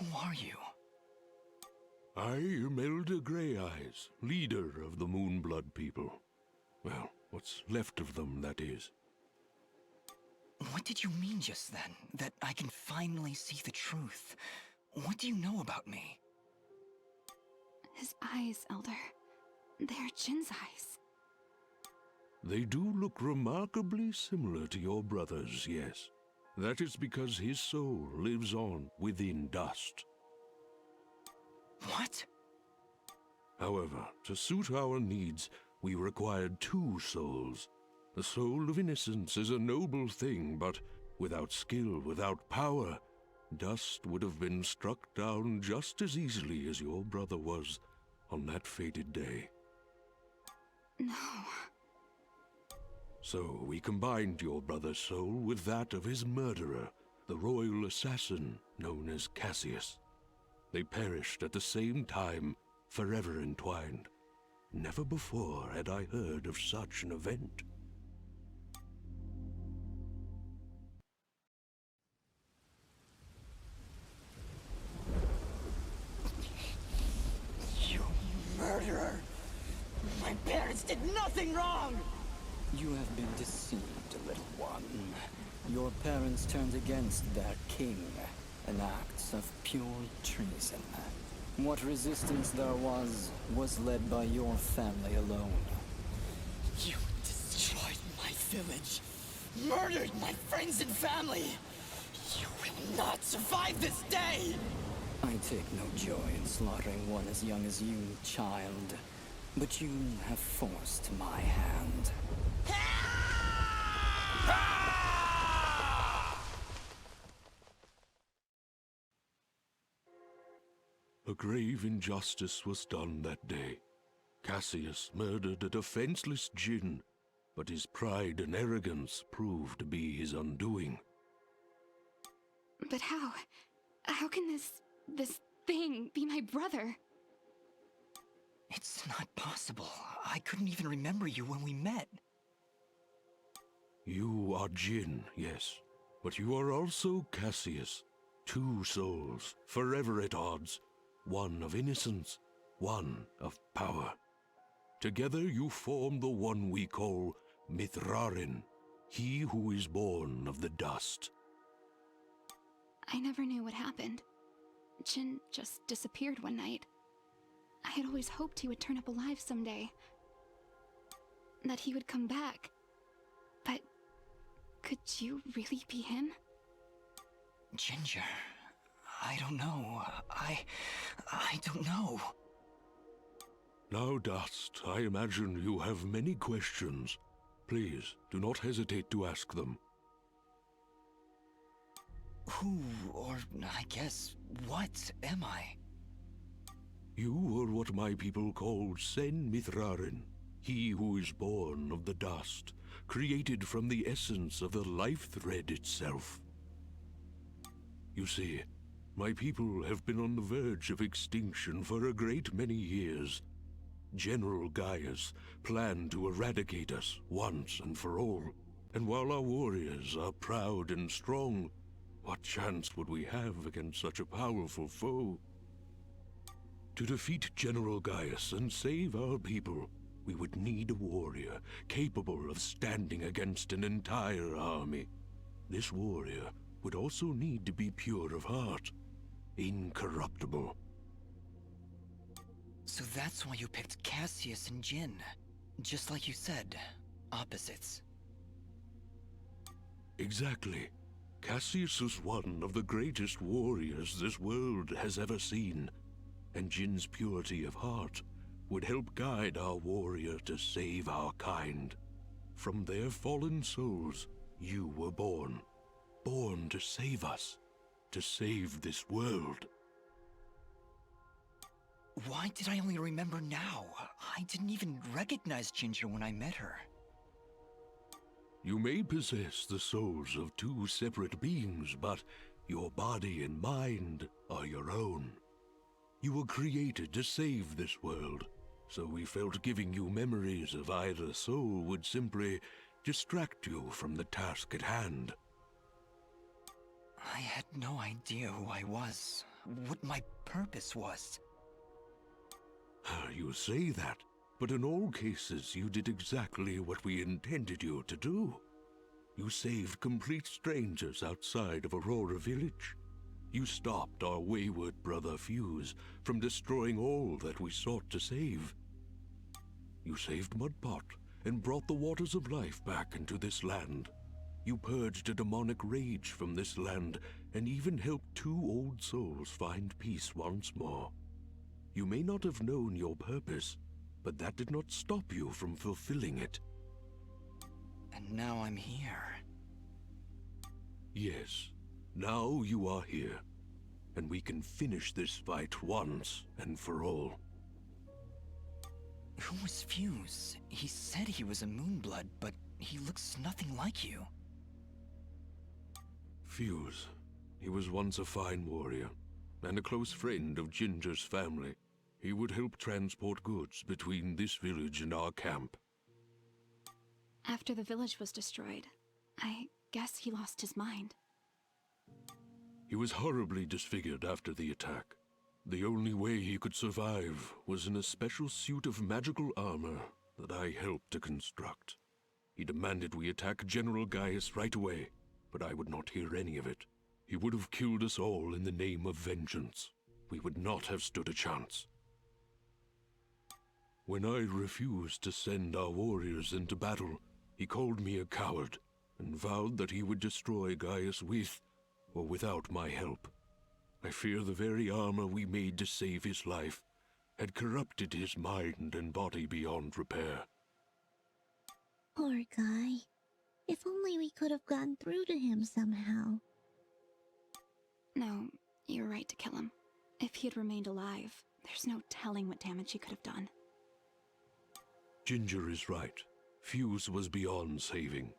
Who are you? I am Elder Grey Eyes, leader of the Moonblood people. Well, what's left of them, that is. What did you mean just then? That I can finally see the truth? What do you know about me? His eyes, Elder. They're Jin's eyes. They do look remarkably similar to your brother's, yes. That is because his soul lives on within dust. What? However, to suit our needs, we required 2 souls. The soul of innocence is a noble thing, but without skill, without power, dust would have been struck down just as easily as your brother was on that fated day. No. So we combined your brother's soul with that of his murderer, the royal assassin known as Cassius. They perished at the same time, forever entwined. Never before had I heard of such an event. You murderer! My parents did nothing wrong! You have been deceived, little one. Your parents turned against their king, an act of pure treason. What resistance there was led by your family alone. You destroyed my village, murdered my friends and family. You will not survive this day! I take no joy in slaughtering one as young as you, child. But you have forced my hand. A grave injustice was done that day. Cassius murdered a defenseless Jinn, but his pride and arrogance proved to be his undoing. But how? How can this thing be my brother? It's not possible. I couldn't even remember you when we met. You are Jinn, yes, but you are also Cassius. 2 souls, forever at odds. One of innocence, one of power. Together you form the one we call Mithrarin, he who is born of the dust. I never knew what happened. Jin just disappeared one night. I had always hoped he would turn up alive someday. That he would come back. But could you really be him? Ginger, I don't know. I don't know. Now, Dust, I imagine you have many questions. Please, do not hesitate to ask them. Who, or I guess, what am I? You are what my people call Sen Mithrarin, he who is born of the dust, created from the essence of the life thread itself. You see, my people have been on the verge of extinction for a great many years. General Gaius planned to eradicate us once and for all, and while our warriors are proud and strong, what chance would we have against such a powerful foe? To defeat General Gaius and save our people, we would need a warrior capable of standing against an entire army. This warrior would also need to be pure of heart, incorruptible. So that's why you picked Cassius and Jin. Just like you said, opposites. Exactly. Cassius was one of the greatest warriors this world has ever seen, and Jin's purity of heart would help guide our warrior to save our kind. From their fallen souls, you were born. Born to save us, to save this world. Why did I only remember now? I didn't even recognize Ginger when I met her. You may possess the souls of 2 separate beings, but your body and mind are your own. You were created to save this world, so we felt giving you memories of either soul would simply distract you from the task at hand. I had no idea who I was. what my purpose was. You say that, but in all cases you did exactly what we intended you to do. You saved complete strangers outside of Aurora Village. You stopped our wayward brother Fuse from destroying all that we sought to save. You saved Mudpot and brought the waters of life back into this land. You purged a demonic rage from this land and even helped 2 old souls find peace once more. You may not have known your purpose, but that did not stop you from fulfilling it. And now I'm here. Yes, now you are here, and we can finish this fight once and for all. Who was Fuse? He said he was a Moonblood, but he looks nothing like you. Fuse. He was once a fine warrior, and a close friend of Ginger's family. He would help transport goods between this village and our camp. After the village was destroyed, I guess he lost his mind. He was horribly disfigured after the attack. The only way he could survive was in a special suit of magical armor that I helped to construct. He demanded we attack General Gaius right away, but I would not hear any of it. He would have killed us all in the name of vengeance. We would not have stood a chance. When I refused to send our warriors into battle, he called me a coward and vowed that he would destroy Gaius with or without my help. I fear the very armor we made to save his life had corrupted his mind and body beyond repair. Poor guy. If only we could have gone through to him somehow. No, you're right to kill him. If he had remained alive, there's no telling what damage he could have done. Ginger is right. Fuse was beyond saving.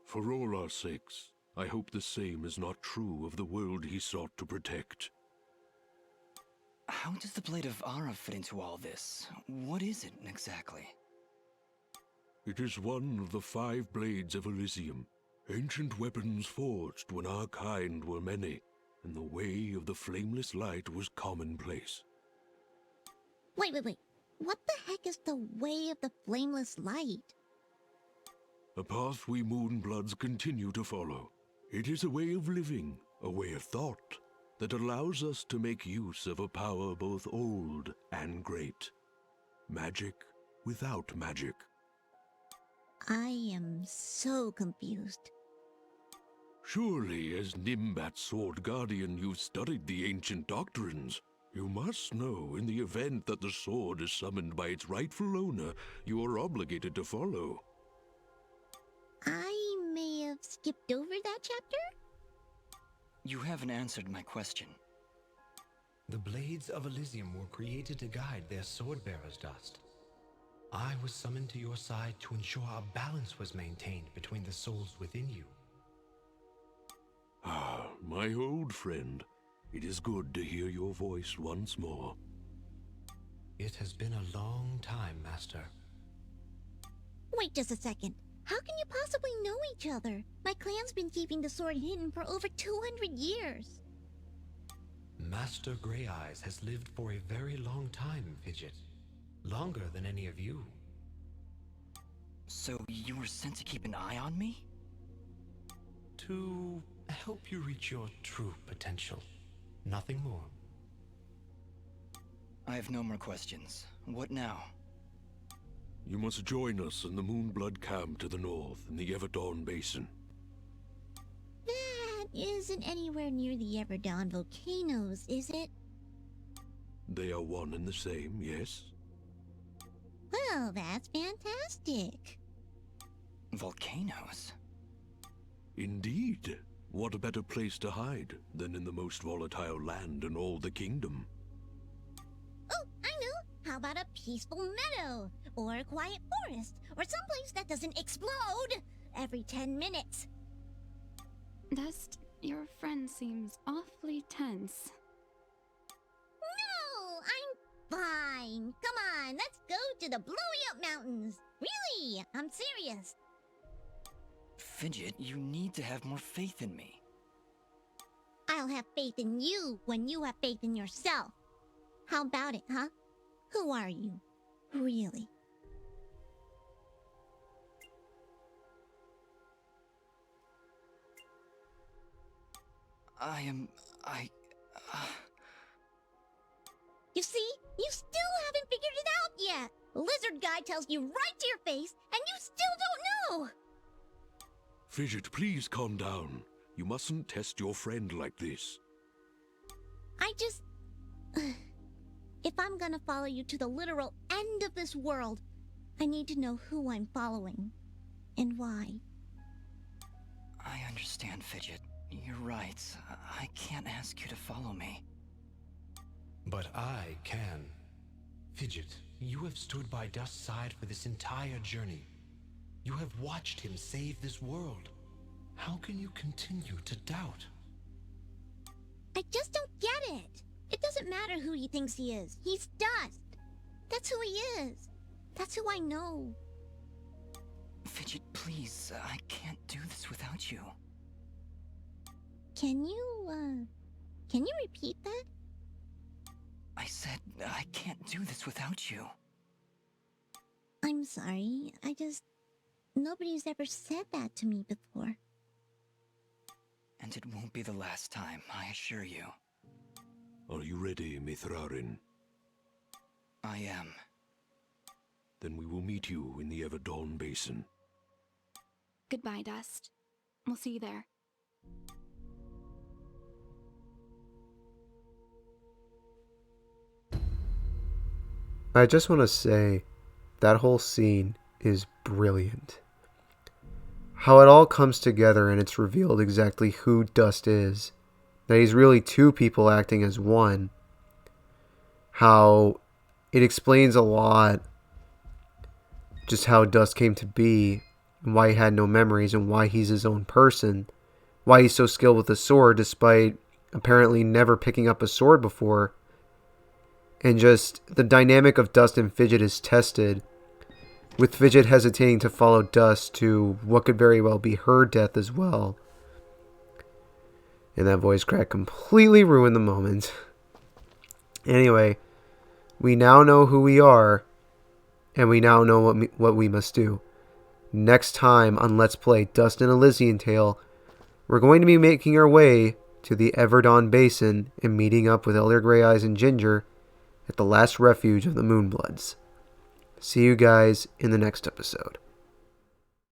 For all our sakes, I hope the same is not true of the world he sought to protect. How does the Blade of Ara fit into all this? What is it exactly? It is one of the 5 blades of Elysium, ancient weapons forged when our kind were many, and the way of the flameless light was commonplace. Wait. What the heck is the way of the flameless light? A path we Moonbloods continue to follow. It is a way of living, a way of thought, that allows us to make use of a power both old and great. Magic without magic. I am so confused. Surely, as Nimbat's Sword Guardian, you've studied the ancient doctrines. You must know, in the event that the sword is summoned by its rightful owner, you are obligated to follow. I may have skipped over that chapter? You haven't answered my question. The Blades of Elysium were created to guide their sword-bearers, Dust. I was summoned to your side to ensure a balance was maintained between the souls within you. Ah, my old friend. It is good to hear your voice once more. It has been a long time, Master. Wait just a second. How can you possibly know each other? My clan's been keeping the sword hidden for over 200 years. Master Grey Eyes has lived for a very long time, Fidget. Longer than any of you. So you were sent to keep an eye on me? To help you reach your true potential. Nothing more. I have no more questions. What now? You must join us in the Moonblood camp to the north in the Everdawn Basin. That isn't anywhere near the Everdawn volcanoes, is it? They are one and the same, yes? Well, that's fantastic. Volcanoes? Indeed. What a better place to hide than in the most volatile land in all the kingdom? Oh, I know! How about a peaceful meadow? Or a quiet forest? Or someplace that doesn't explode every 10 minutes? Dust, your friend seems awfully tense. No! I'm fine! Come on, let's go to the Blowy Up Mountains! Really, I'm serious! Fidget, you need to have more faith in me. I'll I'll have faith in you when you have faith in yourself. How about it, huh? Who are you? Really? You see? You still haven't figured it out yet. Lizard guy tells you right to your face, and you still don't know. Fidget, please calm down. You mustn't test your friend like this. I just... If I'm gonna follow you to the literal end of this world, I need to know who I'm following. And why. I understand, Fidget. You're right. I can't ask you to follow me. But I can. Fidget, you have stood by Dust's side for this entire journey. You have watched him save this world. How can you continue to doubt? I just don't get it. It doesn't matter who he thinks he is. He's Dust. That's who he is. That's who I know. Fidget, please. I can't do this without you. Can you repeat that? I said I can't do this without you. I'm sorry. Nobody's ever said that to me before. And it won't be the last time, I assure you. Are you ready, Mithrarin? I am. Then we will meet you in the Everdawn Basin. Goodbye, Dust. We'll see you there. I just want to say that whole scene is brilliant. How it all comes together and it's revealed exactly who Dust is. That he's really two people acting as one. How it explains a lot just how Dust came to be, and why he had no memories, and why he's his own person. Why he's so skilled with a sword despite apparently never picking up a sword before. And just the dynamic of Dust and Fidget is tested, with Fidget hesitating to follow Dust to what could very well be her death as well. And that voice crack completely ruined the moment. Anyway, we now know who we are, and we now know what we must do. Next time on Let's Play Dust and Elysian Tale, we're going to be making our way to the Everdawn Basin and meeting up with Elder Grey Eyes and Ginger at the last refuge of the Moonbloods. See you guys in the next episode.